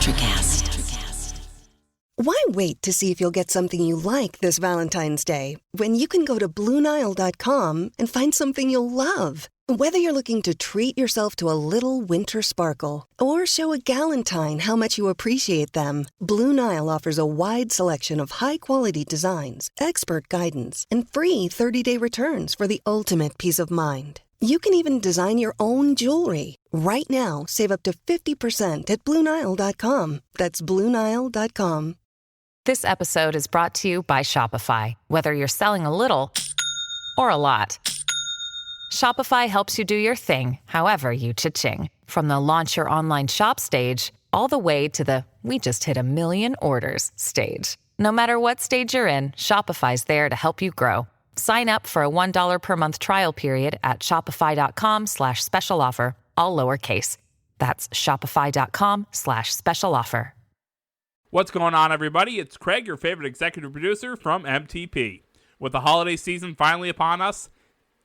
Electrocast. Why wait to see if you'll get something you like this Valentine's Day when you can go to BlueNile.com and find something you'll love? Whether you're looking to treat yourself to a little winter sparkle or show a galentine how much you appreciate them, Blue Nile offers a wide selection of high-quality designs, expert guidance, and free 30-day returns for the ultimate peace of mind. You can even design your own jewelry. Right now, save up to 50% at BlueNile.com. That's BlueNile.com. This episode is brought to you by Shopify. Whether you're selling a little or a lot, Shopify helps you do your thing, however you cha-ching. From the launch your online shop stage, all the way to the we just hit 1 million orders stage. No matter what stage you're in, Shopify's there to help you grow. Sign up for a $1 per month trial period at shopify.com/special offer, all lowercase. That's shopify.com/special offer. What's going on, everybody? It's Craig, your favorite executive producer from MTP. With the holiday season finally upon us,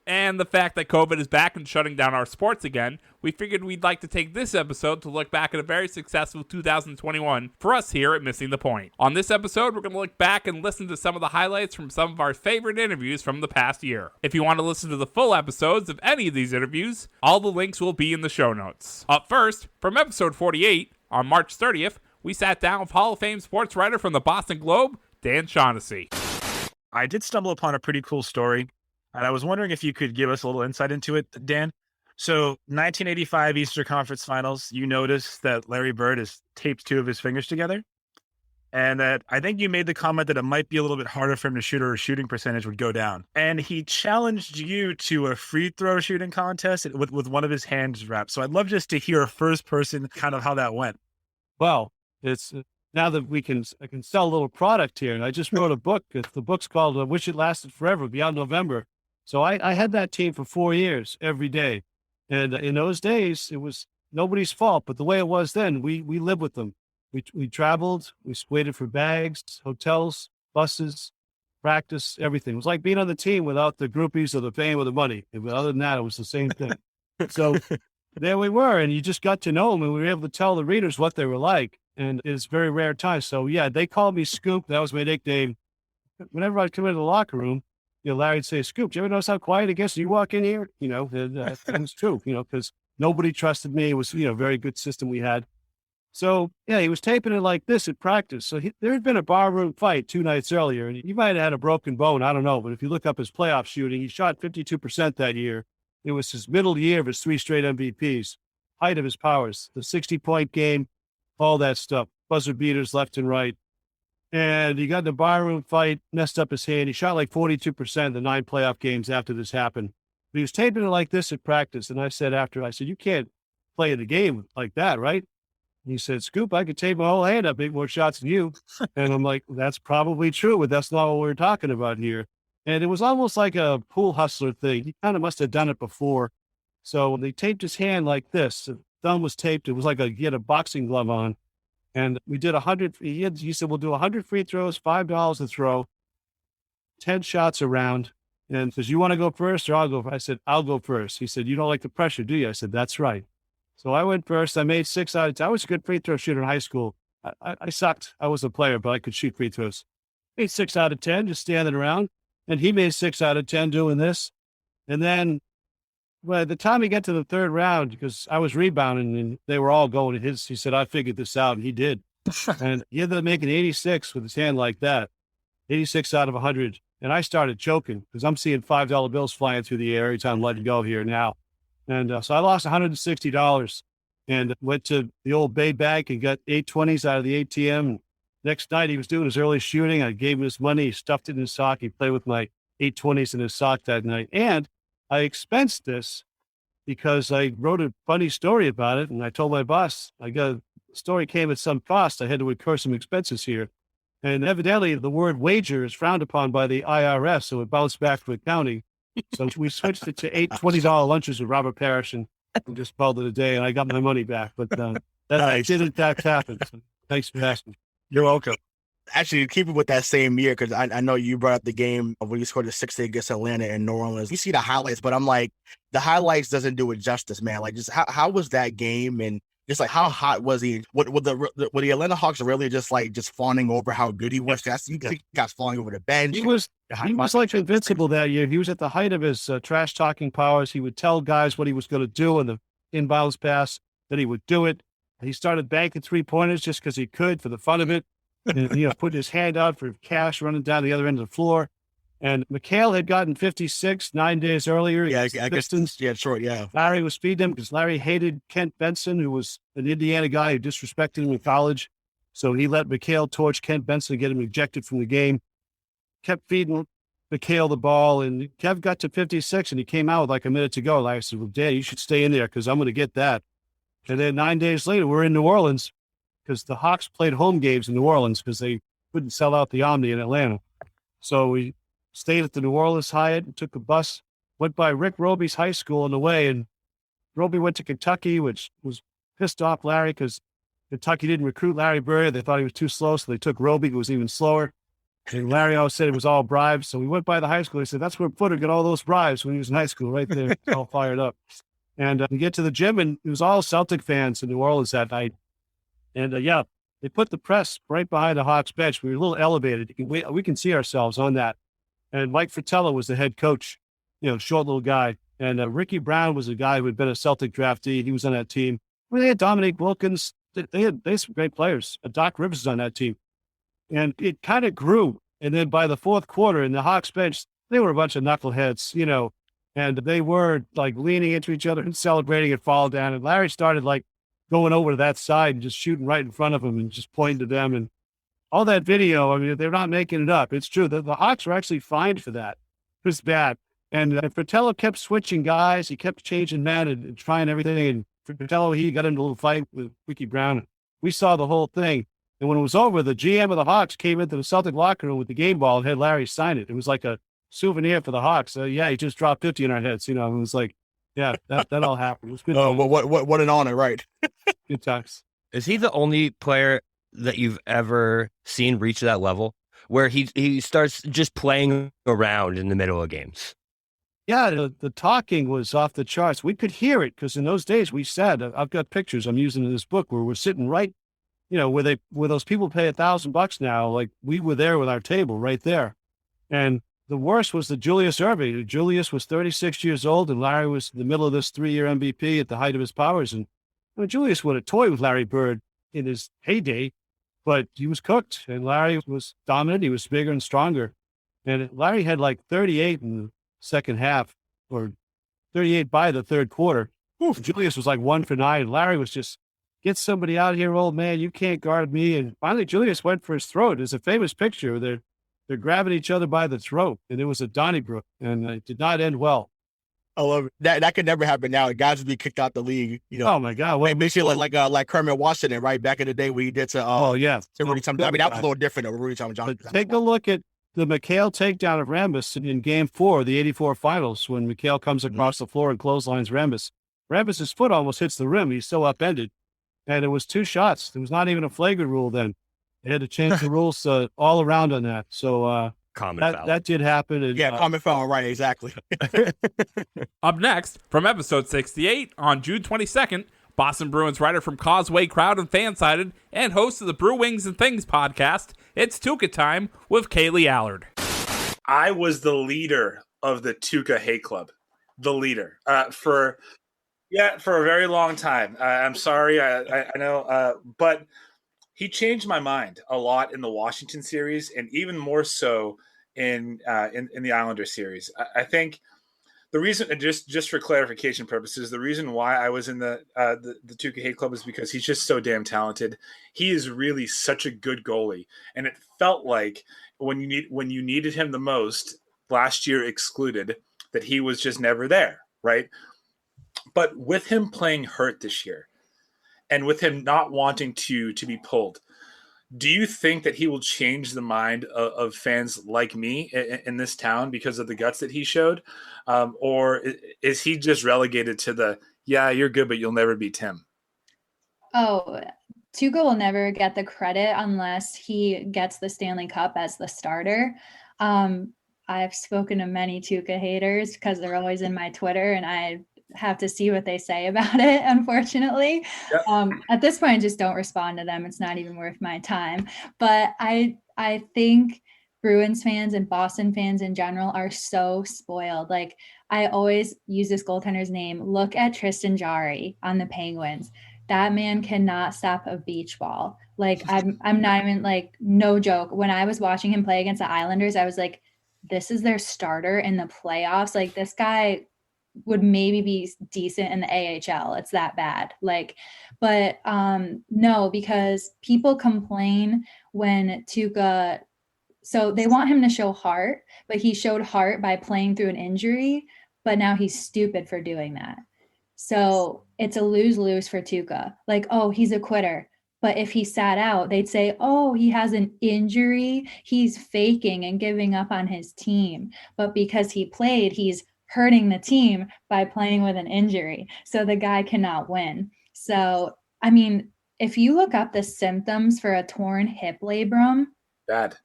and the fact that COVID is back and shutting down our sports again, we figured we'd like to take this episode to look back at a very successful 2021 for us here at Missing the Point. On this episode, we're going to look back and listen to some of the highlights from some of our favorite interviews from the past year. If you want to listen to the full episodes of any of these interviews, all the links will be in the show notes. Up first, from episode 48, on March 30th, we sat down with Hall of Fame sports writer from the Boston Globe, Dan Shaughnessy. I did stumble upon a pretty cool story, and I was wondering if you could give us a little insight into it, Dan. So 1985 Eastern Conference Finals, you noticed that Larry Bird has taped 2 of his fingers together. And that I think you made the comment that it might be a little bit harder for him to shoot, or his shooting percentage would go down. And he challenged you to a free throw shooting contest with one of his hands wrapped. So I'd love just to hear a first person kind of how that went. Well, it's now that I can sell a little product here. And I just wrote a book. The book's called I Wish It Lasted Forever, beyond November. So I had that team for 4 years, every day. And in those days, it was nobody's fault. But the way it was then, we lived with them. We traveled, we waited for bags, hotels, buses, practice, everything. It was like being on the team without the groupies or the fame or the money. But other than that, it was the same thing. So there we were, and you just got to know them, and we were able to tell the readers what they were like. And it's very rare time. So yeah, they called me Scoop. That was my nickname. Whenever I come into the locker room, Larry'd say, Scoop, do you ever notice how quiet it gets when you walk in here? And it's true, because nobody trusted me. It was, a very good system we had. So yeah, he was taping it like this at practice. So there had been a barroom fight 2 nights earlier, and he might have had a broken bone. I don't know. But if you look up his playoff shooting, he shot 52% that year. It was his middle year of his 3 straight MVPs, height of his powers, the 60-point game, all that stuff, buzzer beaters left and right. And he got in a barroom fight, messed up his hand. He shot like 42% the 9 playoff games after this happened. But he was taping it like this at practice. And I said, you can't play the game like that, right? And he said, Scoop, I could tape my whole hand up, make more shots than you. And I'm like, that's probably true, but that's not what we're talking about here. And it was almost like a pool hustler thing. He kind of must have done it before. So when they taped his hand like this, the thumb was taped. It was like he had a boxing glove on. And we did 100. He said, we'll do 100 free throws, $5 a throw, 10 shots around. And says, you want to go first or I'll go first? I said, I'll go first. He said, you don't like the pressure, do you? I said, that's right. So I went first. I made 6 out of 10. I was a good free throw shooter in high school. I sucked. I was a player, but I could shoot free throws. Made 6 out of 10, just standing around. And he made 6 out of 10 doing this. And then by the time he got to the 3rd round, because I was rebounding and they were all going to his, he said, I figured this out. And he did. And he ended up making 86 with his hand like that, 86 out of 100. And I started choking because I'm seeing $5 bills flying through the air every time I'm letting go here now. And so I lost $160 and went to the old Bay Bank and got 820s out of the ATM. Next night he was doing his early shooting. I gave him his money. He stuffed it in his sock. He played with my 820s in his sock that night. And I expensed this because I wrote a funny story about it. And I told my boss, the story came at some cost. I had to incur some expenses here. And evidently the word wager is frowned upon by the IRS. So it bounced back to accounting. So we switched it to 8 $20 lunches with Robert Parrish and just called it a day. And I got my money back. But that Nice. did in fact happen. So thanks for asking. You're welcome. Actually, keep it with that same year, because I know you brought up the game when you scored the 6 against Atlanta and New Orleans. You see the highlights, but I'm like, the highlights doesn't do it justice, man. Like, just how was that game? And just like how hot was he? Were the Atlanta Hawks really just fawning over how good he was? He got fawning over the bench. He was like invincible that year. He was at the height of his trash talking powers. He would tell guys what he was going to do in the inbounds pass, that he would do it. He started banking 3-pointers just because he could for the fun of it. And, put his hand out for cash running down the other end of the floor. And McHale had gotten 56 9 days earlier. Yeah, I guess. Yeah, sure. Yeah. Larry was feeding him because Larry hated Kent Benson, who was an Indiana guy who disrespected him in college. So he let McHale torch Kent Benson and get him ejected from the game. Kept feeding McHale the ball, and Kev got to 56, and he came out with like a minute to go. Larry said, well, Dad, you should stay in there because I'm going to get that. And then 9 days later, we're in New Orleans because the Hawks played home games in New Orleans because they couldn't sell out the Omni in Atlanta. So we stayed at the New Orleans Hyatt and took a bus, went by Rick Roby's high school on the way, and Roby went to Kentucky, which was pissed off Larry because Kentucky didn't recruit Larry Bird. They thought he was too slow, so they took Roby, who was even slower. And Larry always said it was all bribes. So we went by the high school. He said, that's where Footer got all those bribes when he was in high school, right there, all fired up. And we get to the gym, and it was all Celtic fans in New Orleans that night. And they put the press right behind the Hawks bench. We were a little elevated. We can see ourselves on that. And Mike Fratello was the head coach, short little guy. And Ricky Brown was a guy who had been a Celtic draftee. He was on that team. They had Dominique Wilkins. They had some great players. Doc Rivers was on that team. And it kind of grew. And then by the fourth quarter in the Hawks bench, they were a bunch of knuckleheads, and they were like leaning into each other and celebrating and fall down. And Larry started like going over to that side and just shooting right in front of them and just pointing to them. And all that video, I mean, they're not making it up. It's true. The Hawks were actually fined for that. It was bad. And Fratello kept switching guys. He kept changing men and trying everything. And Fratello, he got into a little fight with Ricky Brown. We saw the whole thing. And when it was over, the GM of the Hawks came into the Celtic locker room with the game ball and had Larry sign it. It was like a souvenir for the Hawks. He just dropped 50 in our heads. It was like, that all happened. It was good. Oh, well, what an honor, right? Good times. Is he the only player that you've ever seen reach that level where he starts just playing around in the middle of games? Yeah, the talking was off the charts. We could hear it because in those days we said, I've got pictures I'm using in this book where we're sitting right, where those people pay $1,000 now, like we were there with our table right there. And the worst was the Julius Erving. Julius was 36 years old and Larry was in the middle of this 3-year MVP at the height of his powers. And Julius would have toyed with Larry Bird in his heyday, but he was cooked and Larry was dominant. He was bigger and stronger. And Larry had like 38 in the second half or 38 by the third quarter. Oof. Julius was like 1 for 9. And Larry was just, get somebody out here, old man. You can't guard me. And finally, Julius went for his throat. There's a famous picture where they're grabbing each other by the throat. And it was at Donnybrook. And it did not end well. I love it. That could never happen now. Guys would be kicked out the league. Oh my God! Basically, like Kermit Washington, right back in the day, where he did to. To Rudy Thompson. I mean, that was a little different. Rudy Thompson. Take a look at the McHale takedown of Rambis in Game 4 of the '84 Finals when McHale comes across the floor and clotheslines Rambis. Rambis's foot almost hits the rim. He's so upended, and it was 2 shots. There was not even a flagrant rule then. They had to change the rules all around on that. So. That did happen. And, common foul, right, exactly. Up next, from episode 68 on June 22nd, Boston Bruins writer from Causeway Crowd and Fansided and host of the Brew Wings and Things podcast, it's Tuca time with Kaylee Allard. I was the leader of the Tuca Hate Club, the leader for a very long time. I'm sorry, I know, but he changed my mind a lot in the Washington series, and even more so in the Islander series. I think the reason, just for clarification purposes, the reason why I was in the Tuca Hate Club is because he's just so damn talented. He is really such a good goalie, and it felt like when you needed him the most, last year excluded, that he was just never there, right? But with him playing hurt this year, and with him not wanting to be pulled, do you think that he will change the mind of fans like me in this town because of the guts that he showed? Or is he just relegated to the, you're good, but you'll never beat Tim? Oh, Tuca will never get the credit unless he gets the Stanley Cup as the starter. I've spoken to many Tuca haters because they're always in my Twitter, and I have to see what they say about it, unfortunately. Yep. At this point, I just don't respond to them. It's not even worth my time. But I think Bruins fans and Boston fans in general are so spoiled. Like, I always use this goaltender's name. Look at Tristan Jarry on the Penguins. That man cannot stop a beach ball. Like, I'm not even, like, no joke. When I was watching him play against the Islanders, I was like, this is their starter in the playoffs. Like, this guy would maybe be decent in the AHL. It's that bad. Like, but no, because people complain when Tuukka, so they want him to show heart, but he showed heart by playing through an injury, but now he's stupid for doing that. So it's a lose-lose for Tuukka. Like, oh, he's a quitter. But if he sat out, they'd say, oh, he has an injury. He's faking and giving up on his team. But because he played, he's hurting the team by playing with an injury. So the guy cannot win. So, I mean, if you look up the symptoms for a torn hip labrum, Bad.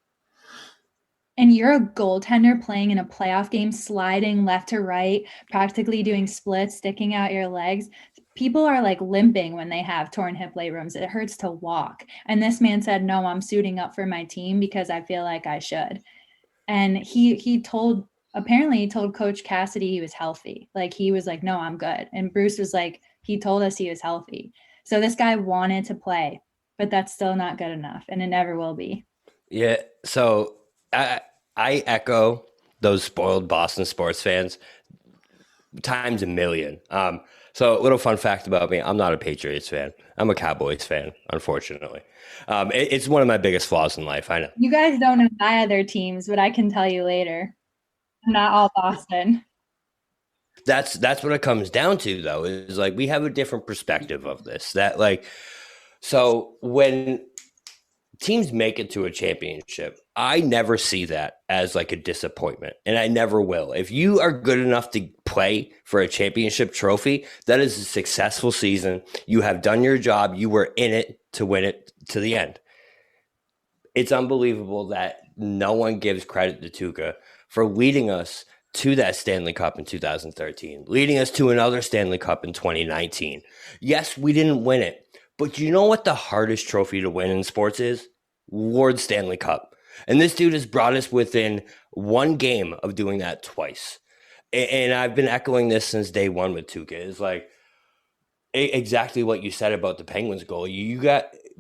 and you're a goaltender playing in a playoff game, sliding left to right, practically doing splits, sticking out your legs, people are like limping when they have torn hip labrums. It hurts to walk. And this man said, no, I'm suiting up for my team because I feel like I should. And he told Coach Cassidy he was healthy. Like, he was like, no, I'm good. And Bruce was like, he told us he was healthy. So this guy wanted to play, but that's still not good enough. And it never will be. Yeah. So I echo those spoiled Boston sports fans times a million. So a little fun fact about me, I'm not a Patriots fan. I'm a Cowboys fan, unfortunately. It's one of my biggest flaws in life, I know. You guys don't know my other teams, but I can tell you later. I'm not all Boston. That's what it comes down to, though, is like we have a different perspective of this. That, like, so when teams make it to a championship, I never see that as like a disappointment, and I never will. If you are good enough to play for a championship trophy, that is a successful season. You have done your job. You were in it to win it to the end. It's unbelievable that no one gives credit to Tuukka for leading us to that Stanley Cup in 2013, leading us to another Stanley Cup in 2019. Yes, we didn't win it, but you know what the hardest trophy to win in sports is? Lord Stanley Cup. And this dude has brought us within one game of doing that twice. And I've been echoing this since day one with Tuukka. It's like exactly what you said about the Penguins goal.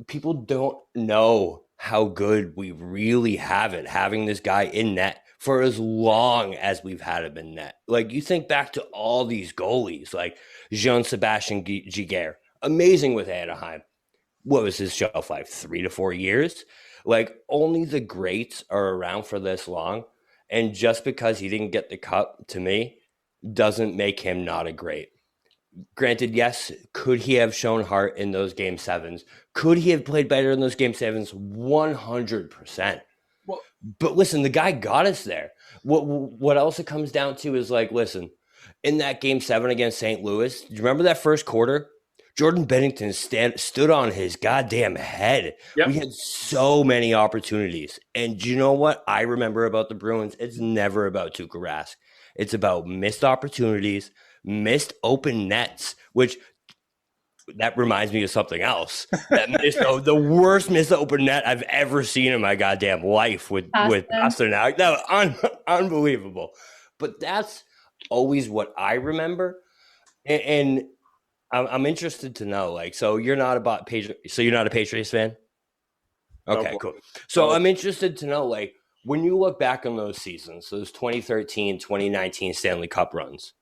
People don't know how good we really have it, having this guy in net for as long as we've had him in net. Like, you think back to all these goalies, like Jean-Sebastien Giguère, amazing with Anaheim. What was his shelf life? 3 to 4 years? Like, only the greats are around for this long. And just because he didn't get the cup, to me, doesn't make him not a great. Granted, yes, could he have shown heart in those game sevens? Could he have played better in those game sevens? 100%. Well, but listen, the guy got us there. What else it comes down to is, like, listen, in that game 7 against St. Louis, do you remember that first quarter? Jordan Bennington stood on his goddamn head. Yep. We had so many opportunities. And do you know what I remember about the Bruins? It's never about Tuukka Rask. It's about missed opportunities, missed open nets, which that reminds me of something else. The worst missed open net I've ever seen in my goddamn life with Pasternak. That was unbelievable. But that's always what I remember. And I'm interested to know, like, so you're not a Patriots fan? Okay, cool. So I'm interested to know, like, when you look back on those seasons, those 2013, 2019 Stanley Cup runs,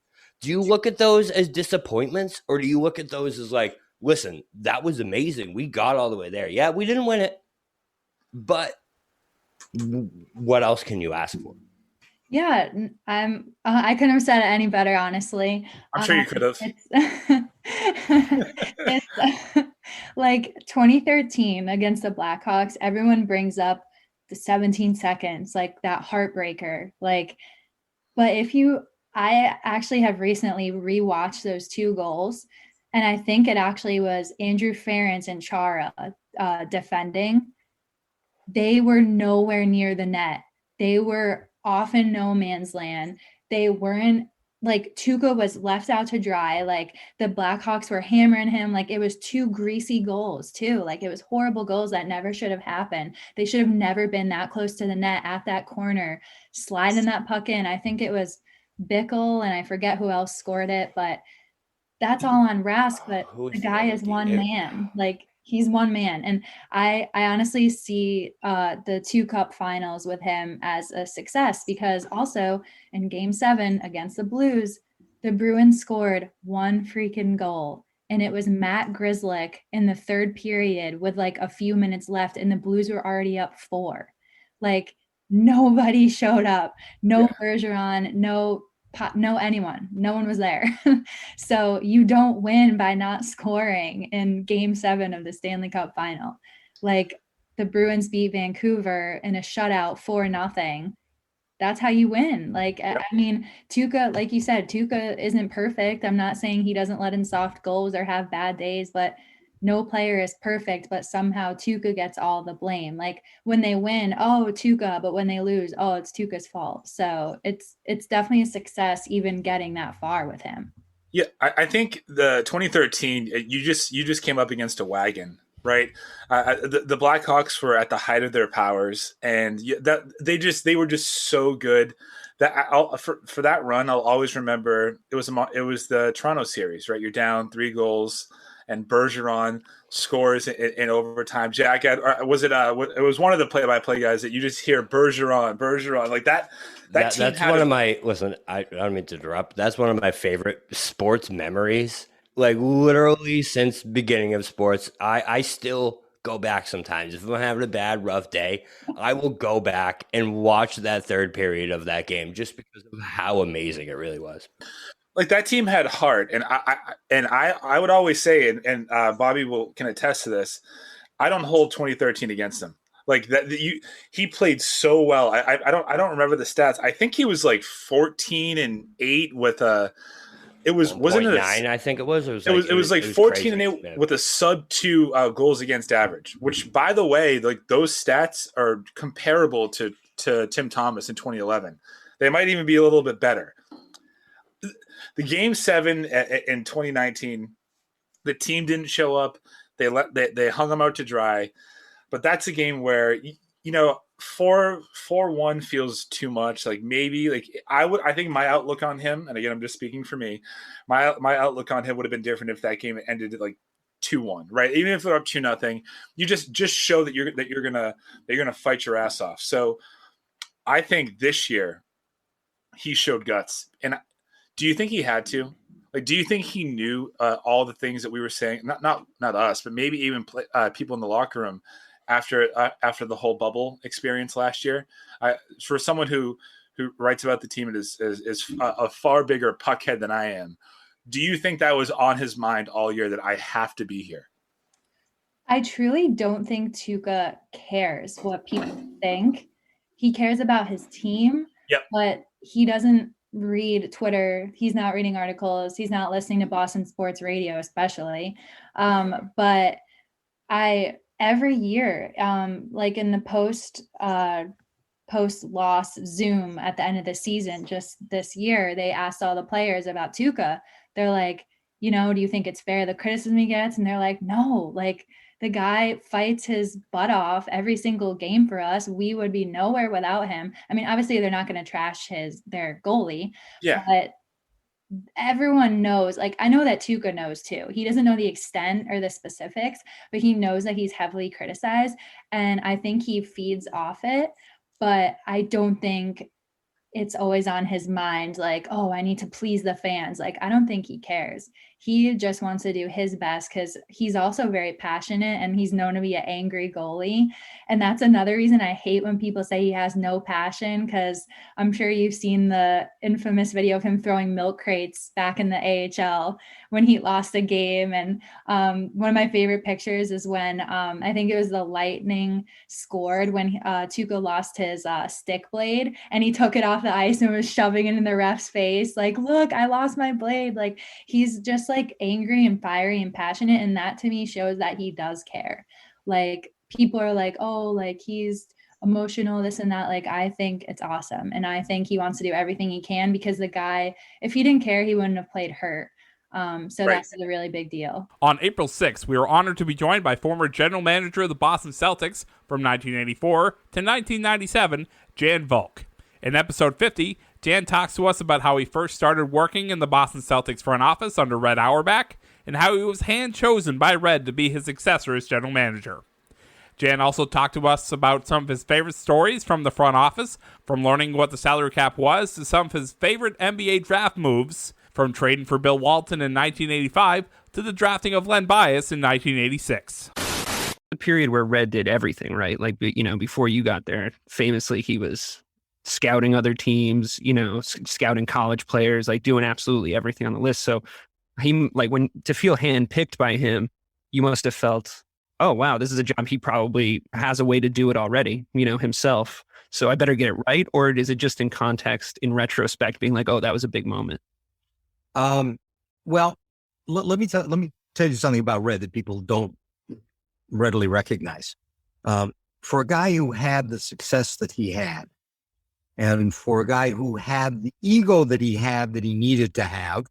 do you look at those as disappointments, or do you look at those as like, listen, that was amazing. We got all the way there. Yeah, we didn't win it, but what else can you ask for? Yeah, I couldn't have said it any better, honestly. I'm sure you could have. It's like 2013 against the Blackhawks. Everyone brings up the 17 seconds, like that heartbreaker. Like, but I actually have recently rewatched those 2 goals, and I think it actually was Andrew Ference and Chara defending. They were nowhere near the net. They were off in no man's land. They weren't like Tuca was left out to dry. Like the Blackhawks were hammering him. Like it was 2 greasy goals too. Like it was horrible goals that never should have happened. They should have never been that close to the net at that corner, sliding that puck in. I think it was Bickle and I forget who else scored it, but that's all on Rask. But the guy is one man. Like he's one man. And I honestly see the 2 cup finals with him as a success, because also in game 7 against the Blues, the Bruins scored 1 freaking goal. And it was Matt Grzelcyk in the 3rd period with like a few minutes left, and the Blues were already up 4. Like nobody showed up. No Bergeron, no anyone. No one was there. So you don't win by not scoring in game 7 of the Stanley Cup final. Like the Bruins beat Vancouver in a shutout 4-0. That's how you win. Like, I mean, Tuca, like you said, Tuca isn't perfect. I'm not saying he doesn't let in soft goals or have bad days, but no player is perfect, but somehow Tuca gets all the blame. Like when they win, oh, Tuca, but when they lose, oh, it's Tuca's fault. So it's definitely a success even getting that far with him. Yeah, I think the 2013, you just came up against a wagon, right? The Blackhawks were at the height of their powers, and they were just so good that for that run, I'll always remember it was the Toronto series, right? You're down 3 goals, and Bergeron scores in overtime. Jack, it was one of the play-by-play guys that you just hear Bergeron like that. That's one of my, listen, I don't mean to interrupt. That's one of my favorite sports memories. Like literally since beginning of sports, I still go back sometimes. If I'm having a bad, rough day, I will go back and watch that 3rd period of that game just because of how amazing it really was. Like that team had heart, and I would always say, and Bobby can attest to this. I don't hold 2013 against him. Like that, he played so well. I don't remember the stats. I think he was like 14-8 with a. It wasn't it 9? I think it was. It was like 14-8 with a sub-2 goals against average. Which, by the way, like those stats are comparable to Tim Thomas in 2011. They might even be a little bit better. The game 7 in 2019, the team didn't show up. They hung them out to dry, but that's a game where 4-1 feels too much. Like maybe like I think my outlook on him, and again I'm just speaking for me, my outlook on him would have been different if that game ended like 2-1, right? Even if they're up 2-0, you just show that you're gonna fight your ass off. So I think this year he showed guts. And do you think he had to? Like, do you think he knew all the things that we were saying? Not us, but maybe even people in the locker room after the whole bubble experience last year. For someone who writes about the team and is a far bigger puckhead than I am, do you think that was on his mind all year that I have to be here? I truly don't think Tuca cares what people think. He cares about his team, but he doesn't read Twitter. He's not reading articles. He's not listening to Boston sports radio, especially. But every year, like in the post loss Zoom at the end of the season, just this year, they asked all the players about Tuca. They're like, do you think it's fair the criticism he gets? And they're like, no, like the guy fights his butt off every single game for us. We would be nowhere without him. I mean, obviously they're not going to trash their goalie, but everyone knows, like, I know that Tuca knows too. He doesn't know the extent or the specifics, but he knows that he's heavily criticized. And I think he feeds off it, but I don't think it's always on his mind, like, oh, I need to please the fans. Like, I don't think he cares. He just wants to do his best because he's also very passionate and he's known to be an angry goalie. And that's another reason I hate when people say he has no passion, because I'm sure you've seen the infamous video of him throwing milk crates back in the AHL when he lost a game. And one of my favorite pictures is when I think it was the Lightning scored when Tuca lost his stick blade and he took it off the ice and was shoving it in the ref's face. Like, look, I lost my blade. Like, he's just like angry and fiery and passionate. And that to me shows that he does care. Like, people are like, oh, like he's emotional, this and that. Like, I think it's awesome. And I think he wants to do everything he can, because the guy, if he didn't care, he wouldn't have played hurt. So Right. that's a really big deal. On April 6th, we were honored to be joined by former general manager of the Boston Celtics from 1984 to 1997, Jan Volk. In episode 50, Jan talks to us about how he first started working in the Boston Celtics front office under Red Auerbach, and how he was hand-chosen by Red to be his successor as general manager. Jan also talked to us about some of his favorite stories from the front office, from learning what the salary cap was to some of his favorite NBA draft moves, from trading for Bill Walton in 1985 to the drafting of Len Bias in 1986. The period where Red did everything, right? Like, before you got there, famously, he was scouting other teams, scouting college players, like doing absolutely everything on the list. So he, like, when to feel handpicked by him, you must have felt, oh, wow, this is a job he probably has a way to do it already, himself. So I better get it right. Or is it just in context, in retrospect, being like, oh, that was a big moment? Well, let me tell you something about Red that people don't readily recognize. For a guy who had the success that he had, and for a guy who had the ego that he needed to have,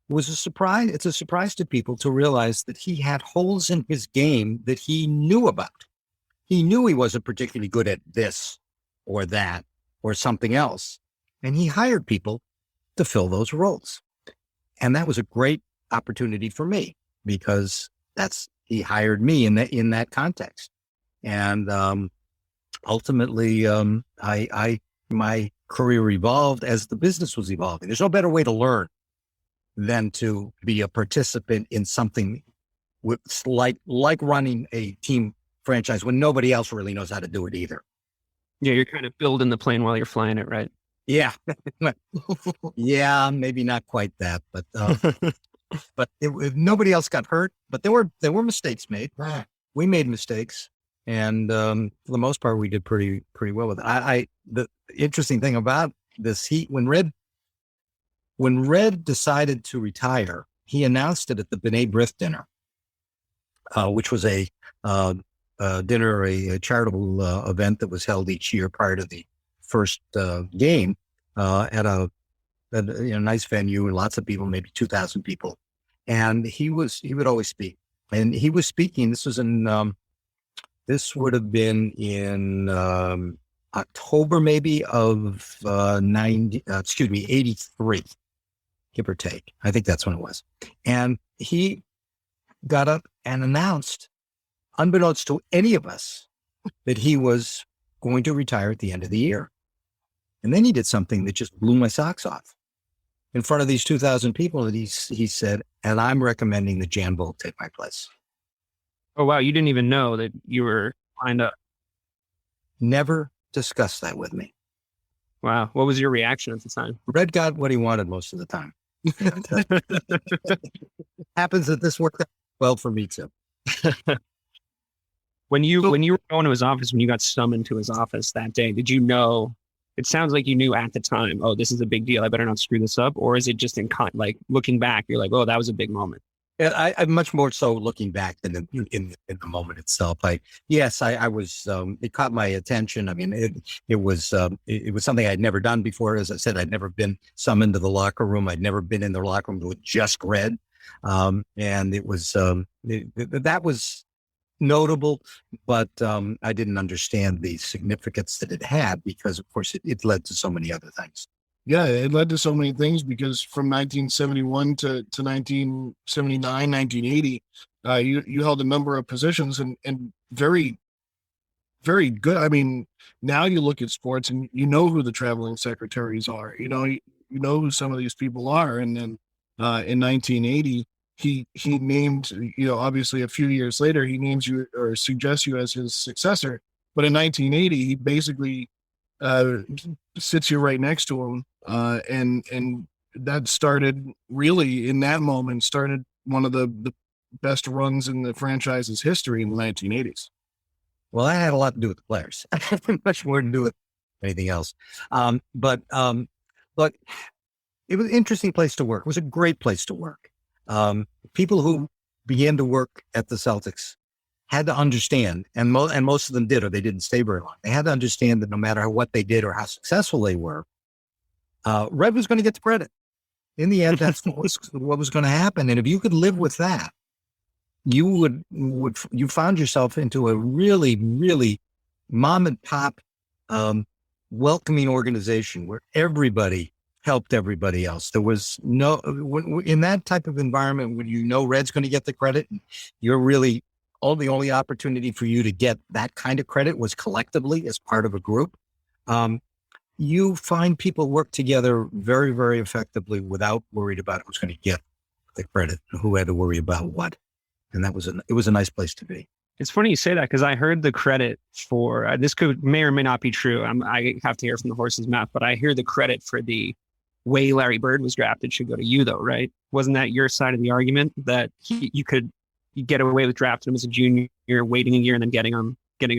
was a surprise. It's a surprise to people to realize that he had holes in his game that he knew about. He knew he wasn't particularly good at this or that or something else, and he hired people to fill those roles. And that was a great opportunity for me, because he hired me in that context. And ultimately, my career evolved as the business was evolving. There's no better way to learn than to be a participant in something with like running a team franchise when nobody else really knows how to do it either. Yeah, you're kind of building the plane while you're flying it, right? Yeah. Yeah, maybe not quite that, but nobody else got hurt, but there were mistakes made. We made mistakes, and for the most part, we did pretty well with it. The interesting thing about this, when Red decided to retire, he announced it at the B'nai B'rith dinner, which was a dinner, a charitable event that was held each year prior to the first game at a nice venue and lots of people, maybe 2,000 people. And he would always speak, and he was speaking. This would have been in October maybe of 83, give or take. I think that's when it was. And he got up and announced, unbeknownst to any of us, that he was going to retire at the end of the year. And then he did something that just blew my socks off. In front of these 2,000 people, that he said, and I'm recommending that Jan Volk take my place. Oh, wow. You didn't even know that you were lined up. Never discussed that with me. Wow. What was your reaction at the time? Red got what he wanted most of the time. Happens that this worked out well for me too. When you were going to his office, when you got summoned to his office that day, did you know? It sounds like you knew at the time, oh, this is a big deal, I better not screw this up. Or is it just like looking back, you're like, oh, that was a big moment? Yeah, I'm much more so looking back than in the moment itself. I was. It caught my attention. I mean, it was something I'd never done before. As I said, I'd never been summoned to the locker room. I'd never been in the locker room with just Red, and it was that was notable. But I didn't understand the significance that it had, because, of course, it led to so many other things. Yeah, it led to so many things, because from 1971 to 1979, 1980, you held a number of positions and very, very good. I mean, now you look at sports and you know who the traveling secretaries are. You know who some of these people are. And then in 1980, he named, obviously a few years later, he names you or suggests you as his successor. But in 1980, he basically sits you right next to him. And that started, really, in that moment, started one of the best runs in the franchise's history in the 1980s. Well, that had a lot to do with the players. Much more to do with anything else. But look, it was an interesting place to work. It was a great place to work. People who began to work at the Celtics had to understand, and most of them did, or they didn't stay very long. They had to understand that no matter what they did or how successful they were, Red was going to get the credit. In the end, that's what was going to happen. And if you could live with that, you found yourself into a really, really mom and pop, welcoming organization where everybody helped everybody else. There was in that type of environment when Red's going to get the credit, you're really the only opportunity for you to get that kind of credit was collectively as part of a group. You find people work together very, very effectively without worried about who's going to get the credit, who had to worry about what. And it was a nice place to be. It's funny you say that because I heard the credit for this may or may not be true. I have to hear from the horse's mouth, but I hear the credit for the way Larry Bird was drafted should go to you, though, right? Wasn't that your side of the argument that you could get away with drafting him as a junior, waiting a year, and then getting him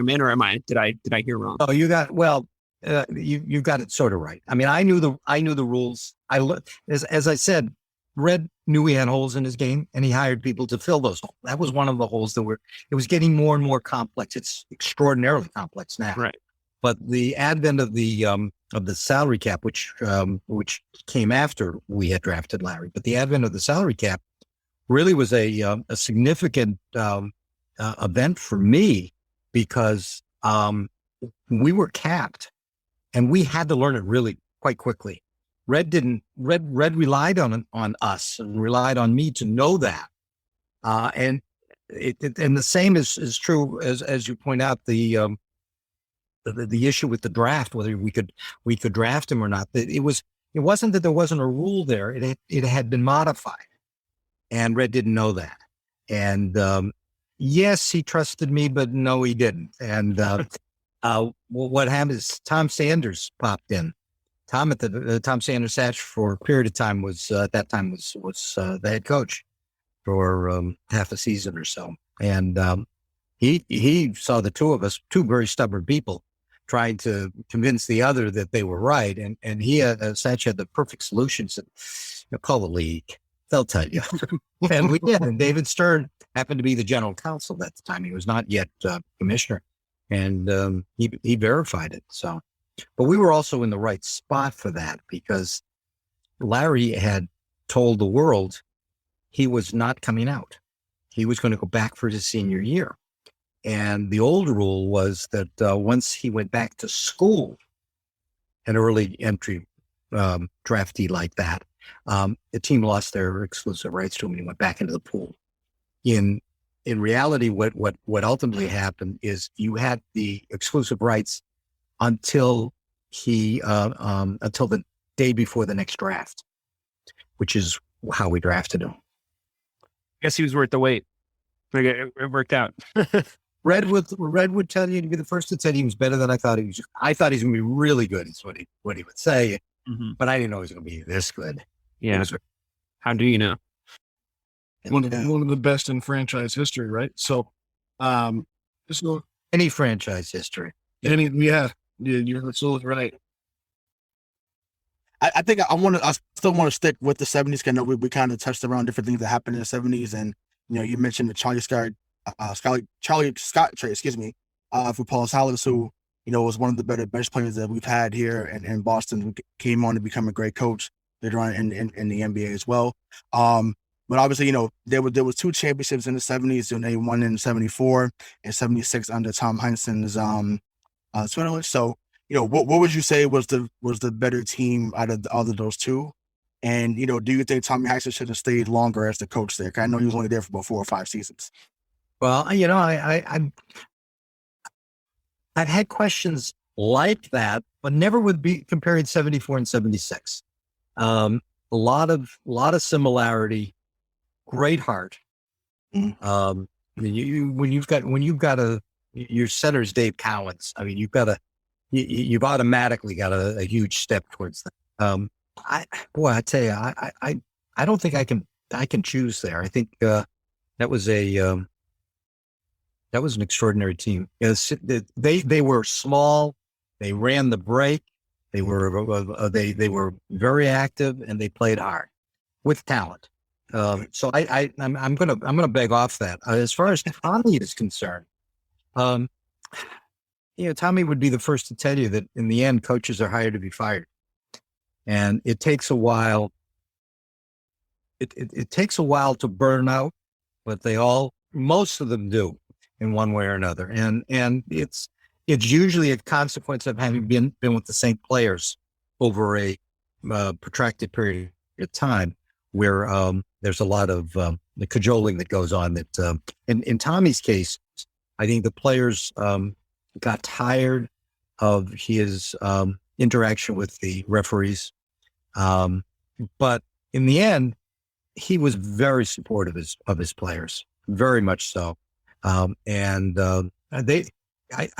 in? Or did I hear wrong? Oh, you got you got it sort of right. I mean, I knew the rules. As I said, Red knew he had holes in his game, and he hired people to fill those holes. That was one of the holes it was getting more and more complex. It's extraordinarily complex now. Right. But the advent of the salary cap, which came after we had drafted Larry, but the advent of the salary cap really was a significant event for me because we were capped, and we had to learn it really quite quickly. Red relied on us and relied on me to know that. And the same is true as you point out, the issue with the draft, whether we could draft him or not. It wasn't that there wasn't a rule there. It had been modified, and Red didn't know that. And yes, he trusted me, but no, he didn't. And what happened is Tom Sanders popped in. Tom Sanders Satch for a period of time was at that time was the head coach for half a season or so, and he saw the two of us, two very stubborn people, trying to convince the other that they were right, and Satch had the perfect solutions. Call the league; they'll tell you. And we did. And David Stern happened to be the general counsel at the time; he was not yet commissioner, and he verified it. So. But we were also in the right spot for that because Larry had told the world he was not coming out. He was going to go back for his senior year. And the old rule was that once he went back to school, an early entry draftee like that, the team lost their exclusive rights to him and he went back into the pool. In reality, what ultimately happened is you had the exclusive rights until the day before the next draft, which is how we drafted him. I guess he was worth the wait. It worked out. Red would tell you to be the first to tell you he was better than I thought he was. I thought he was going to be really good. Is what he would say, but I didn't know he was going to be this good. Yeah. How do you know? One of the best in franchise history, right? So, any franchise history. You're absolutely right. I think I still want to stick with the 70s. I know we kind of touched around different things that happened in the 70s, and you mentioned the Charlie Scott trade, for Paul Silas, who was one of the better bench players that we've had here in Boston, who came on to become a great coach later on in the NBA as well. But obviously, there was two championships in the 70s, and they won in 74 and 76 under Tom Heinsohn's tutelage. So, what would you say was the better team out of those two? And, do you think Tommy Heinsohn should have stayed longer as the coach there? 'Cause I know he was only there for about 4 or 5 seasons. Well, I've had questions like that, but never would be comparing 74 and 76. A lot of similarity, great heart. When you've got your center's Dave Cowens. I mean, you've automatically got a huge step towards that. I tell you, I don't think I can choose there. I think that was an extraordinary team. They were small. They ran the break. They were very active, and they played hard with talent. So I'm gonna beg off that. As far as Tommy is concerned, Tommy would be the first to tell you that in the end, coaches are hired to be fired, and it takes a while. It takes a while to burn out, but most of them do in one way or another, and it's usually a consequence of having been with the same players over a protracted period of time, where there's a lot of the cajoling that goes on. That in Tommy's case, I think the players got tired of his interaction with the referees, but in the end, he was very supportive of his players, very much so, and I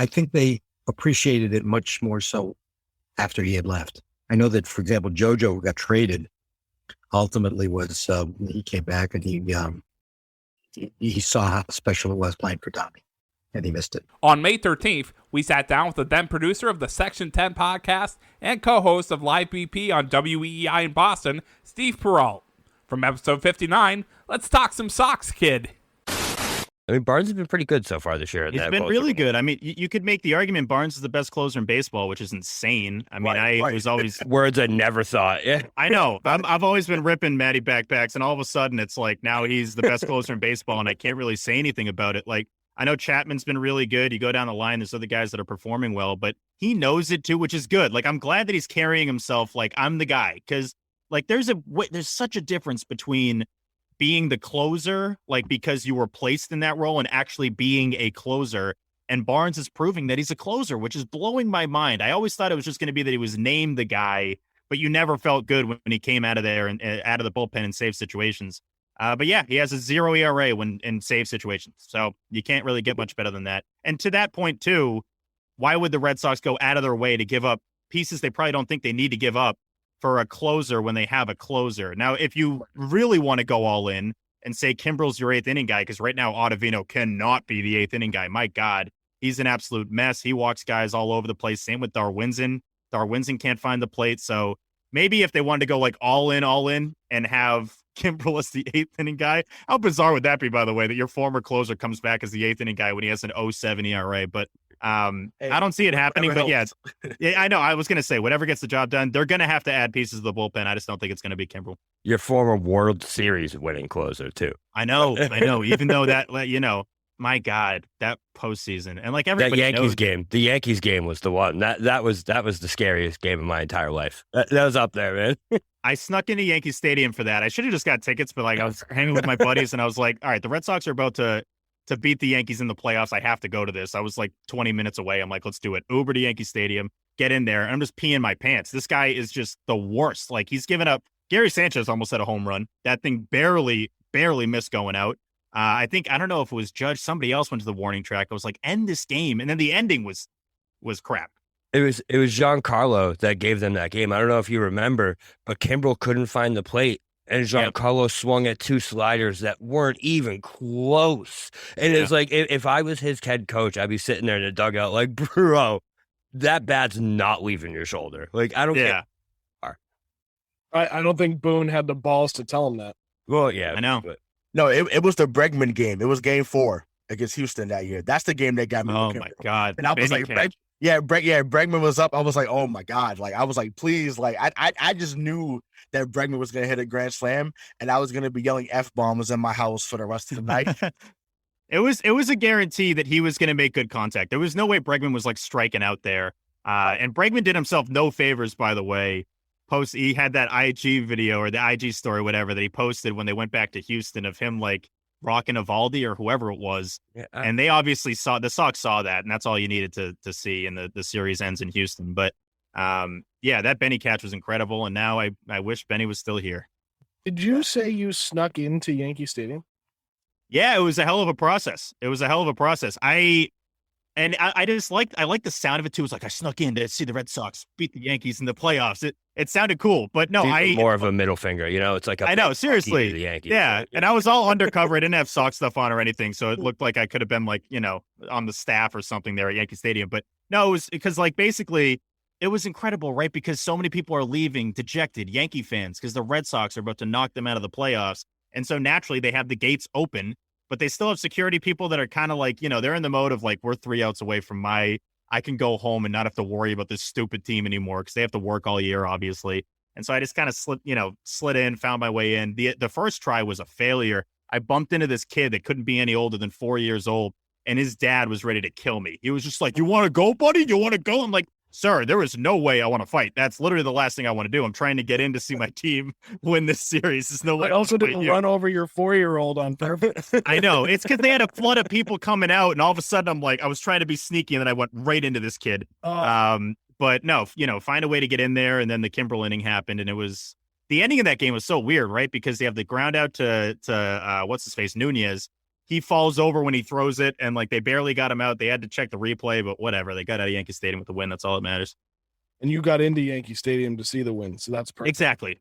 think they appreciated it much more so after he had left. I know that, for example, JoJo, who got traded, ultimately was he came back and he saw how special it was playing for Tommy, and he missed it. On May 13th, we sat down with the then producer of the Section 10 podcast and co-host of Live BP on WEEI in Boston, Steve Perrault. From episode 59, let's talk some Sox, kid. I mean, Barnes has been pretty good so far this year. He's been really good. I mean, you could make the argument Barnes is the best closer in baseball, which is insane. I mean, I was always... Words I never thought. Yeah, I know. I've always been ripping Matty backpacks, and all of a sudden it's like now he's the best closer in baseball, and I can't really say anything about it. Like, I know Chapman's been really good. You go down the line, there's other guys that are performing well, but he knows it too, which is good. Like, I'm glad that he's carrying himself like I'm the guy, because like there's such a difference between being the closer, like because you were placed in that role, and actually being a closer. And Barnes is proving that he's a closer, which is blowing my mind. I always thought it was just going to be that he was named the guy, but you never felt good when he came out of there and out of the bullpen in save situations. But yeah, he has a 0 ERA when in save situations. So you can't really get much better than that. And to that point too, why would the Red Sox go out of their way to give up pieces they probably don't think they need to give up for a closer when they have a closer? Now, if you really want to go all in and say Kimbrel's your 8th inning guy, because right now Ottavino cannot be the 8th inning guy. My God, he's an absolute mess. He walks guys all over the place. Same with Darwinzon. Darwinzon can't find the plate. So maybe if they wanted to go like all in and have Kimbrel as the 8th inning guy, how bizarre would that be, by the way, that your former closer comes back as the 8th inning guy when he has an 0.7 ERA? But I don't see it happening, but yeah, I know. I was going to say, whatever gets the job done, they're going to have to add pieces to the bullpen. I just don't think it's going to be Kimbrel. Your former World Series winning closer too. I know. Even though that, my God, that postseason, and like everybody that Yankees knows, game, the Yankees game was the one that was the scariest game of my entire life. That was up there, man. I snuck into Yankee Stadium for that. I should have just got tickets, but like I was hanging with my buddies, and I was like, all right, the Red Sox are about to beat the Yankees in the playoffs. I have to go to this. I was like 20 minutes away. I'm like, let's do it. Uber to Yankee Stadium, get in there. And I'm just peeing my pants. This guy is just the worst. Like, he's given up. Gary Sanchez almost had a home run. That thing barely missed going out. I don't know if it was Judge. Somebody else went to the warning track. I was like, end this game. And then the ending was crap. It was Giancarlo that gave them that game. I don't know if you remember, but Kimbrel couldn't find the plate. And Giancarlo swung at 2 sliders that weren't even close. And it's like, if I was his head coach, I'd be sitting there in the dugout like, bro, that bat's not leaving your shoulder. Like, I don't care. I don't think Boone had the balls to tell him that. Well, yeah. I know. But No, it was the Bregman game. It was game 4 against Houston that year. That's the game that got me. Oh, my God. And I was like, Bregman was up. I was like, oh, my God. Like, I was like, please. Like, I just knew that Bregman was going to hit a grand slam, and I was going to be yelling F-bombs in my house for the rest of the night. It was a guarantee that he was going to make good contact. There was no way Bregman was like striking out there. And Bregman did himself no favors, by the way. He had that IG video or the IG story, whatever, that he posted when they went back to Houston of him like rocking Evaldi or whoever it was. And they obviously the Sox saw that, and that's all you needed to see. And the series ends in Houston. But that Benny catch was incredible. And now I wish Benny was still here. Did you say you snuck into Yankee Stadium? Yeah, it was a hell of a process. I like the sound of it too. It's like I snuck in to see the Red Sox beat the Yankees in the playoffs. It sounded cool, but no, more of a middle finger. It's like I know, seriously, the Yankees. Yeah, and I was all undercover. I didn't have Sox stuff on or anything, so it looked like I could have been like on the staff or something there at Yankee Stadium. But no, it was because like basically it was incredible, right? Because so many people are leaving dejected, Yankee fans, because the Red Sox are about to knock them out of the playoffs. And so naturally they have the gates open, but they still have security people that are kind of like, they're in the mode of like, we're 3 outs away from I can go home and not have to worry about this stupid team anymore because they have to work all year, obviously. And so I just kind of slid in, found my way in. The first try was a failure. I bumped into this kid that couldn't be any older than 4 years old, and his dad was ready to kill me. He was just like, "You want to go, buddy? You want to go?" I'm like, "Sir, there is no way I want to fight. That's literally the last thing I want to do. I'm trying to get in to see my team win this series. There's no way." I also didn't run over your 4-year-old on purpose. I know. It's because they had a flood of people coming out, and all of a sudden I'm like, I was trying to be sneaky, and then I went right into this kid. But no, find a way to get in there, and then the Kimbrel inning happened, and it was the ending of that game was so weird, right? Because they have the ground out to what's his face, Nunez. He falls over when he throws it, and like they barely got him out. They had to check the replay, but whatever. They got out of Yankee Stadium with the win. That's all that matters. And you got into Yankee Stadium to see the win, so that's perfect.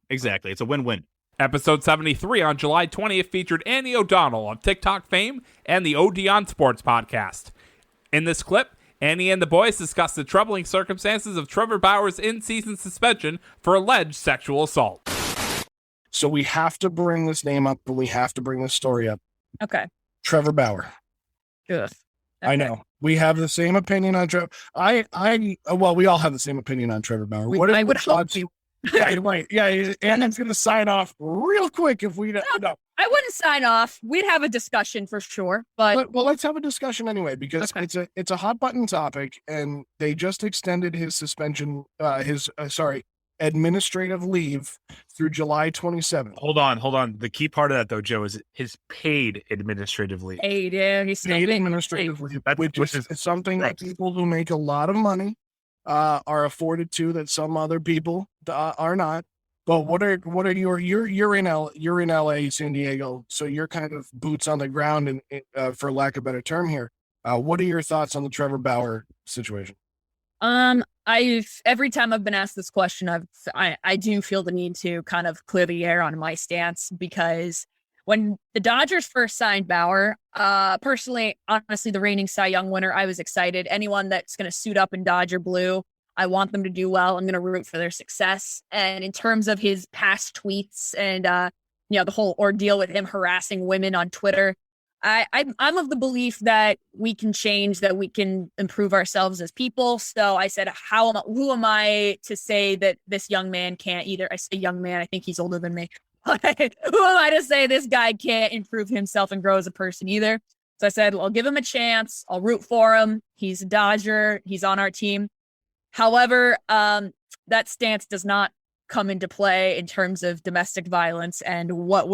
Exactly. It's a win-win. Episode 73 on July 20th featured Andy O'Donnell of TikTok fame and the OD on Sports podcast. In this clip, Annie and the boys discuss the troubling circumstances of Trevor Bauer's in-season suspension for alleged sexual assault. So we have to bring this name up, but we have to bring this story up. Okay. Trevor Bauer. Ugh. Okay. I know. We have the same opinion on Trevor. Well, we all have the same opinion on Trevor Bauer. I would hope you. Yeah, right. Yeah, Anna's going to sign off real quick if we don't. No. I wouldn't sign off. We'd have a discussion for sure, but well, let's have a discussion anyway because it's a hot button topic, and they just extended his suspension, administrative leave through July 27th. Hold on. The key part of that, though, Joe, is his paid administrative leave. Paid, yeah, he's paid administrative leave, which is something that people who make a lot of money are afforded to that some other people are not. But what are you're in LA, San Diego, so you're kind of boots on the ground, and for lack of a better term here. What are your thoughts on the Trevor Bauer situation? Every time I've been asked this question, I do feel the need to kind of clear the air on my stance, because when the Dodgers first signed Bauer, personally, honestly, the reigning Cy Young winner, I was excited. Anyone that's going to suit up in Dodger blue, I want them to do well. I'm going to root for their success. And in terms of his past tweets and, the whole ordeal with him harassing women on Twitter, I'm of the belief that we can change, that we can improve ourselves as people. So I said, who am I to say that this young man can't either? I say young man, I think he's older than me. Who am I to say this guy can't improve himself and grow as a person either? So I said, I'll give him a chance. I'll root for him. He's a Dodger. He's on our team. However, that stance does not come into play in terms of domestic violence and what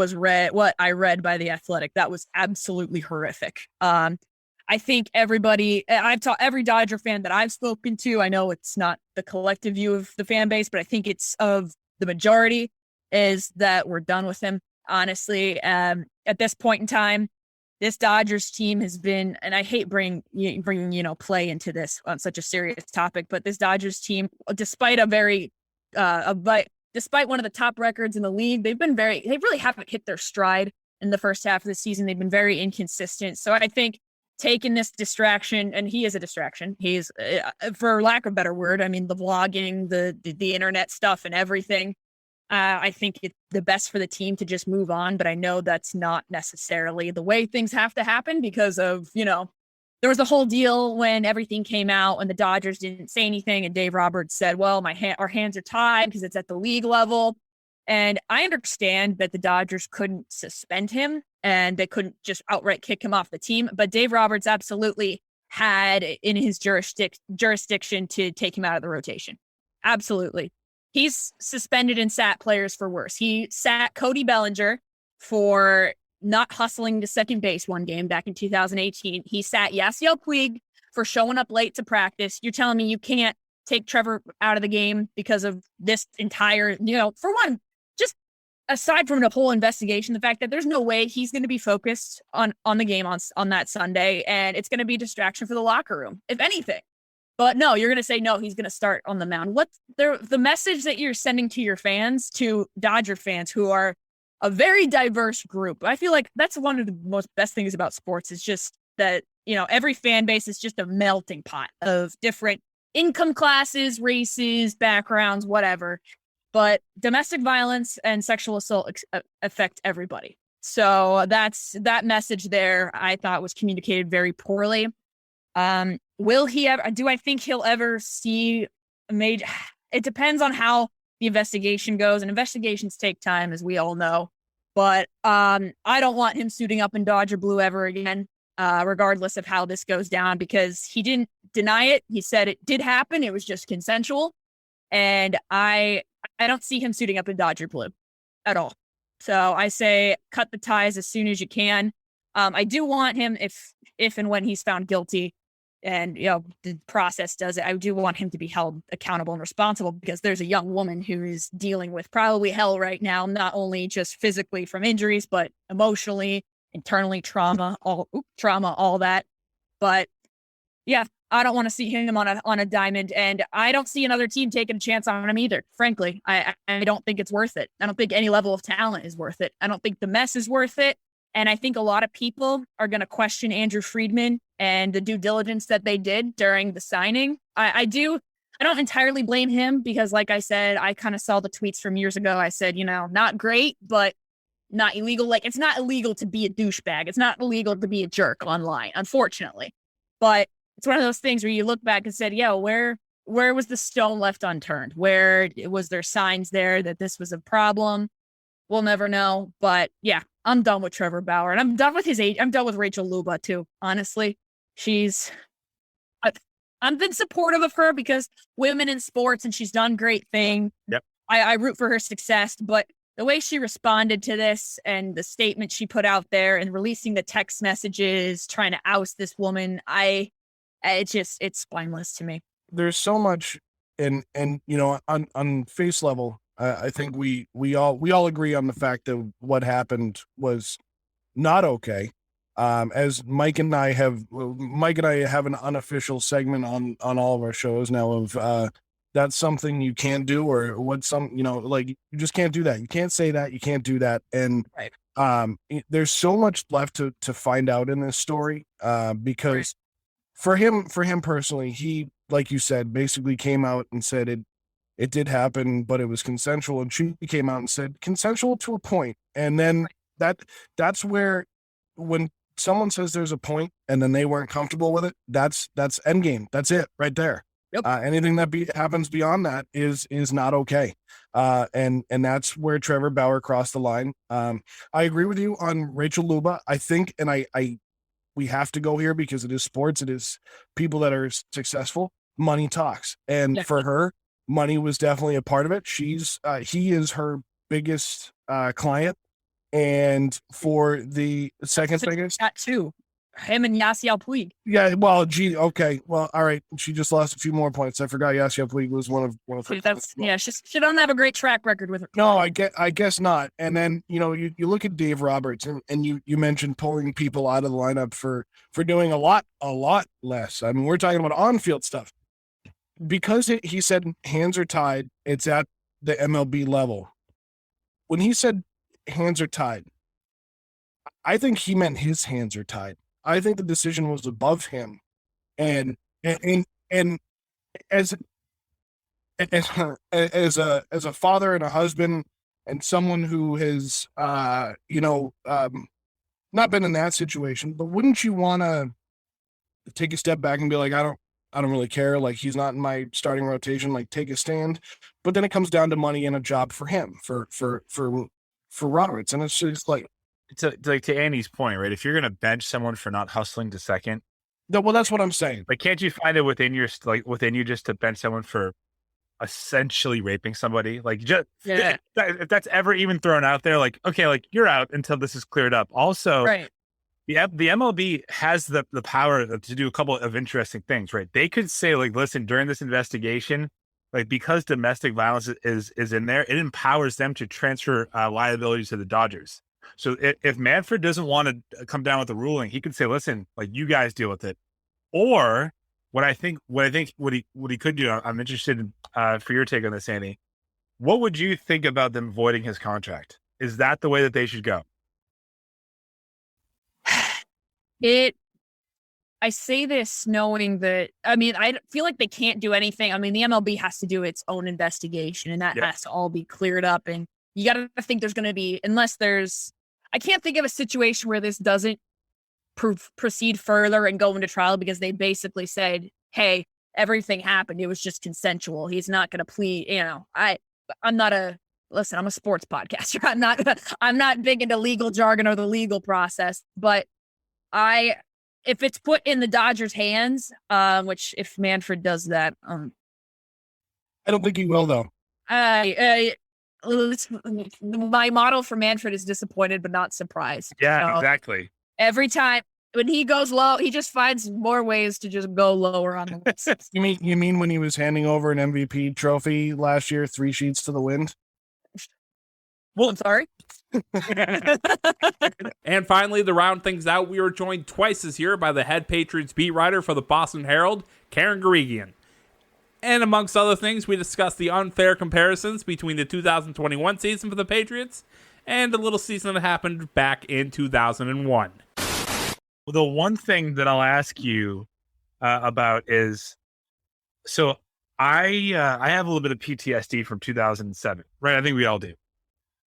I read by The Athletic. That was absolutely horrific. I think I've taught every Dodger fan that I've spoken to. I know it's not the collective view of the fan base, but I think it's of the majority, is that we're done with him. Honestly, at this point in time, this Dodgers team has been, and I hate bringing play into this on such a serious topic, but this Dodgers team, despite despite one of the top records in the league, they really haven't hit their stride in the first half of the season. They've been very inconsistent. So I think taking this distraction, and he is a distraction. He's, for lack of a better word, I mean, the vlogging, the internet stuff and everything. I think it's the best for the team to just move on, but I know that's not necessarily the way things have to happen because of, there was a whole deal when everything came out and the Dodgers didn't say anything, and Dave Roberts said, well, our hands are tied because it's at the league level. And I understand that the Dodgers couldn't suspend him and they couldn't just outright kick him off the team, but Dave Roberts absolutely had in his jurisdiction to take him out of the rotation. Absolutely. He's suspended and sat players for worse. He sat Cody Bellinger for not hustling to second base one game back in 2018. He sat Yasiel Puig for showing up late to practice. You're telling me you can't take Trevor out of the game because of this entire, for one, just aside from the whole investigation, the fact that there's no way he's going to be focused on the game on that Sunday, and it's going to be a distraction for the locker room, if anything. But no, you're going to say, no, he's going to start on the mound. What's the message that you're sending to your fans, to Dodger fans who are a very diverse group? I feel like that's one of the most best things about sports, is just that, every fan base is just a melting pot of different income classes, races, backgrounds, whatever. But domestic violence and sexual assault affect everybody. So that message there I thought was communicated very poorly. Will he ever, do I think he'll ever see a major? It depends on how the investigation goes, and investigations take time, as we all know. But I don't want him suiting up in Dodger blue ever again, regardless of how this goes down, because he didn't deny it. He said it did happen. It was just consensual. And I don't see him suiting up in Dodger blue at all. So I say cut the ties as soon as you can. I do want him, if and when he's found guilty and, the process does it, I do want him to be held accountable and responsible, because there's a young woman who is dealing with probably hell right now, not only just physically from injuries, but emotionally, internally, trauma, all that. But yeah, I don't want to see him on a diamond, and I don't see another team taking a chance on him either. Frankly, I don't think it's worth it. I don't think any level of talent is worth it. I don't think the mess is worth it. And I think a lot of people are going to question Andrew Friedman and the due diligence that they did during the signing. I don't entirely blame him, because like I said, I kind of saw the tweets from years ago. I said, not great, but not illegal. Like, it's not illegal to be a douchebag. It's not illegal to be a jerk online, unfortunately. But it's one of those things where you look back and said, where was the stone left unturned? Where was there signs there that this was a problem? We'll never know. But yeah, I'm done with Trevor Bauer, and I'm done with his age. I'm done with Rachel Luba too. Honestly, I've been supportive of her because women in sports, and she's done great thing. Yep. I root for her success, but the way she responded to this and the statement she put out there and releasing the text messages, trying to oust this woman, it's spineless to me. There's so much, and on face level, I think we all agree on the fact that what happened was not okay. As Mike and I have an unofficial segment on all of our shows now of that's something you can't do, or you just can't do that. You can't say that. You can't do that. And there's so much left to find out in this story, because for him personally, he, like you said, basically came out and said it did happen, but it was consensual. And she came out and said consensual to a point. And then that's where, when someone says there's a point and then they weren't comfortable with it, that's endgame. That's it right there. Yep. Anything that happens beyond that is not okay. And that's where Trevor Bauer crossed the line. I agree with you on Rachel Luba. I think, and we have to go here because it is sports. It is people that are successful. Money talks. And for her, money was definitely a part of it. He is her biggest client. And for the second biggest, that too, him and Yasiel Puig. Yeah, well, okay, well, all right. She just lost a few more points. I forgot Yasiel Puig was one of her. She don't have a great track record with her. No, I guess not. And then you look at Dave Roberts, and you mentioned pulling people out of the lineup for doing a lot less. I mean, we're talking about on-field stuff, because he said hands are tied. It's at the MLB level. When he said hands are tied, I think he meant his hands are tied. I think the decision was above him, and as a father and a husband and someone who has not been in that situation, but wouldn't you want to take a step back and be like, I don't really care, like, he's not in my starting rotation, like, take a stand. But then it comes down to money and a job for him, for Roberts, and it's just like, to Andy's point, right? If you're going to bench someone for not hustling to second, well, that's what I'm saying. Like, can't you find it within you just to bench someone for essentially raping somebody? Like, just if that's ever even thrown out there, like, okay, like, you're out until this is cleared up. Also, right. The MLB has the power to do a couple of interesting things, right? They could say, like, listen, during this investigation, like, because domestic violence is in there, it empowers them to transfer liabilities to the Dodgers. So if Manfred doesn't want to come down with the ruling, he could say, listen, like, you guys deal with it. Or what he could do, I'm interested in, for your take on this, Andy. What would you think about them voiding his contract? Is that the way that they should go? I say this knowing that, I mean, I feel like they can't do anything. I mean, the MLB has to do its own investigation, and that has to all be cleared up. And you got to think there's going to be, unless there's I can't think of a situation where this doesn't proceed further and go into trial because they basically said, hey, everything happened. It was just consensual. He's not going to plead. I'm a sports podcaster. I'm not big into legal jargon or the legal process, but if it's put in the Dodgers' hands, which if Manfred does that, I don't think he will though. My model for Manfred is disappointed but not surprised. Yeah, So exactly. every time when he goes low, he just finds more ways to just go lower on the list. You mean when he was handing over an MVP trophy last year, 3 sheets to the wind? Well, I'm sorry. And finally, to round things out, we were joined twice this year by the head Patriots beat writer for the Boston Herald, Karen Guregian. And amongst other things, we discussed the unfair comparisons between the 2021 season for the Patriots and the little season that happened back in 2001. Well, the one thing that I'll ask you about is, so I have a little bit of PTSD from 2007, right? I think we all do.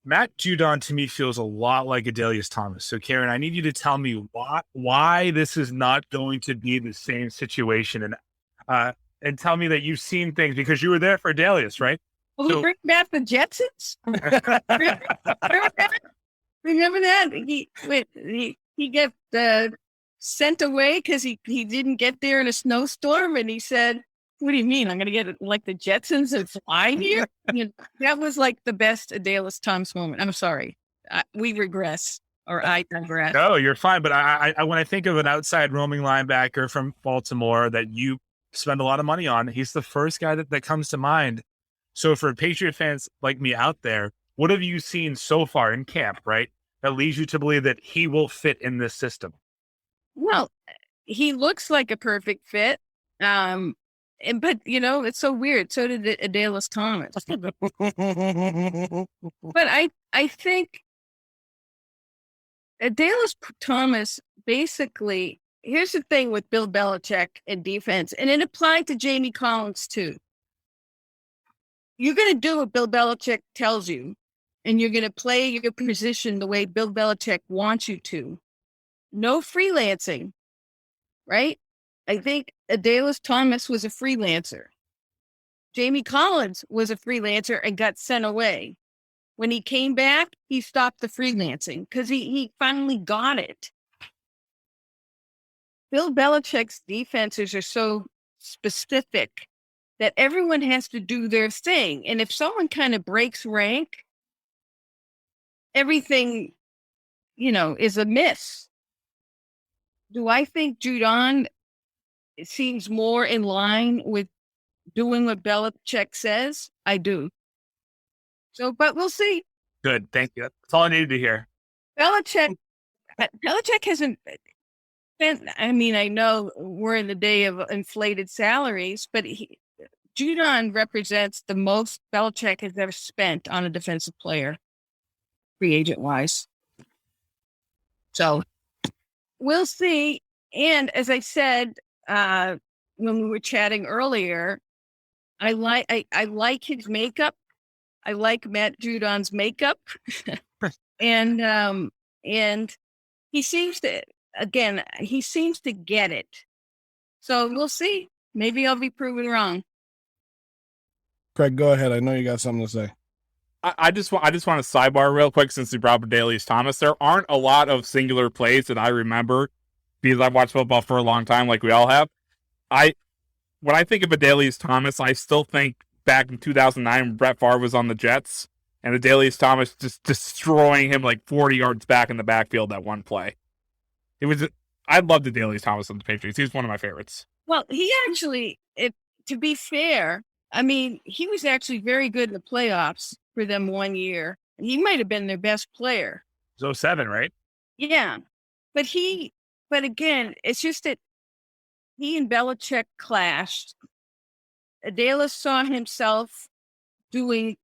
Matt Judon to me feels a lot like Adelius Thomas. So Karen, I need you to tell me why this is not going to be the same situation, and tell me that you've seen things because you were there for Adelius, right? Will we bring back the Jetsons? Remember that? He got sent away because he didn't get there in a snowstorm, and he said, "What do you mean? I'm going to get like the Jetsons and fly here?" That was like the best Adelius Thomas moment. I'm sorry, we regress, or I digress. No, you're fine. But I when I think of an outside roaming linebacker from Baltimore that you spend a lot of money on, he's the first guy that comes to mind. So for Patriot fans like me out there, what have you seen so far in camp, right, that leads you to believe that he will fit in this system? Well, he looks like a perfect fit. But it's so weird. So did Adelius Thomas. But I think Adelius Thomas basically, here's the thing with Bill Belichick and defense, and it applied to Jamie Collins too. You're going to do what Bill Belichick tells you, and you're going to play your position the way Bill Belichick wants you to. No freelancing, right? I think Adelius Thomas was a freelancer. Jamie Collins was a freelancer and got sent away. When he came back, he stopped the freelancing because he finally got it. Bill Belichick's defenses are so specific that everyone has to do their thing. And if someone kind of breaks rank, everything, is a miss. Do I think Judon seems more in line with doing what Belichick says? I do. So, but we'll see. Good. Thank you. That's all I needed to hear. Belichick hasn't spent, I know we're in the day of inflated salaries, but Judon represents the most Belichick has ever spent on a defensive player, free agent wise. So we'll see. And as I said, when we were chatting earlier, I like his makeup. I like Matt Judon's makeup. and he seems to get it. So we'll see. Maybe I'll be proven wrong. Craig, go ahead. I know you got something to say. I just want to sidebar real quick since you brought up Adelius Thomas. There aren't a lot of singular plays that I remember because I've watched football for a long time, like we all have. When I think of Adelius Thomas, I still think back in 2009 when Brett Favre was on the Jets and Adelius Thomas just destroying him like 40 yards back in the backfield that one play. I loved Adelius Thomas on the Patriots. He's one of my favorites. Well, he actually, to be fair, he was actually very good in the playoffs for them one year. He might have been their best player. It was 2007, right? Yeah. But again, it's just that he and Belichick clashed. Adelius saw himself doing,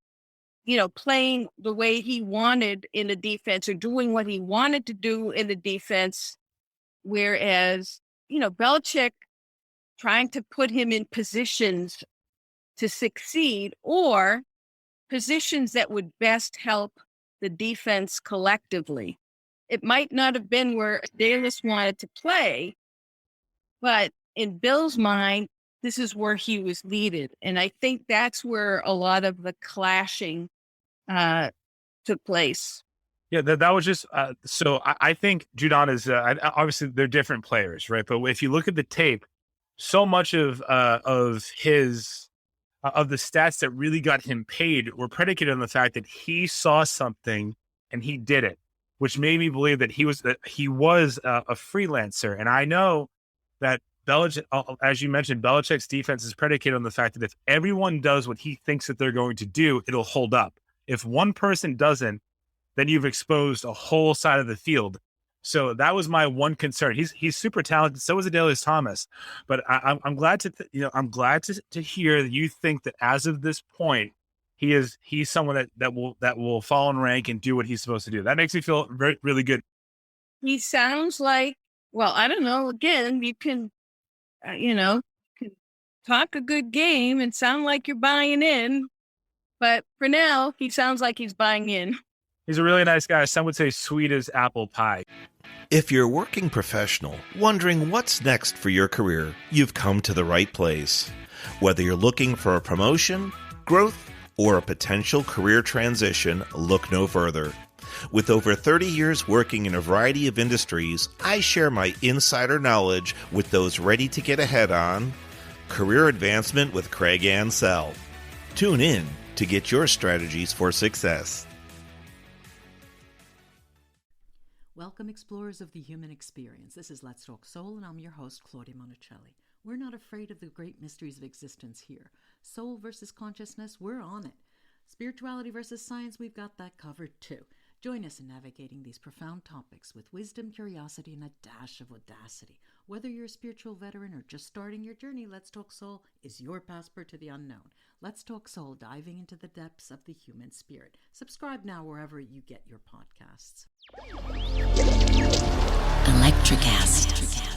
playing the way he wanted in the defense or doing what he wanted to do in the defense. Whereas, Belichick trying to put him in positions to succeed or positions that would best help the defense collectively. it might not have been where Davis wanted to play, but in Bill's mind, this is where he was needed. And I think that's where a lot of the clashing took place. Yeah, that was just so I think Judon is obviously they're different players, right? But if you look at the tape, so much of his of the stats that really got him paid were predicated on the fact that he saw something and he did it, which made me believe that he was a freelancer. And I know that Belichick, as you mentioned, Belichick's defense is predicated on the fact that if everyone does what he thinks that they're going to do, it'll hold up. If one person doesn't, then you've exposed a whole side of the field. So that was my one concern. He's super talented. So is Adelius Thomas. But I'm glad to hear that you think that as of this point, he's someone that will fall in rank and do what he's supposed to do. That makes me feel really good. He sounds like, well, I don't know. Again, you can, can talk a good game and sound like you're buying in. But for now, he sounds like he's buying in. He's a really nice guy. Some would say sweet as apple pie. If you're a working professional wondering what's next for your career, you've come to the right place. Whether you're looking for a promotion, growth, or a potential career transition, look no further. With over 30 years working in a variety of industries, I share my insider knowledge with those ready to get ahead on Career Advancement with Craig Ansell. Tune in to get your strategies for success. Welcome, explorers of the human experience. This is Let's Talk Soul, and I'm your host, Claudia Monicelli. We're not afraid of the great mysteries of existence here. Soul versus consciousness, we're on it. Spirituality versus science, we've got that covered too. Join us in navigating these profound topics with wisdom, curiosity, and a dash of audacity. Whether you're a spiritual veteran or just starting your journey, Let's Talk Soul is your passport to the unknown. Let's Talk Soul, diving into the depths of the human spirit. Subscribe now wherever you get your podcasts. Electric acid.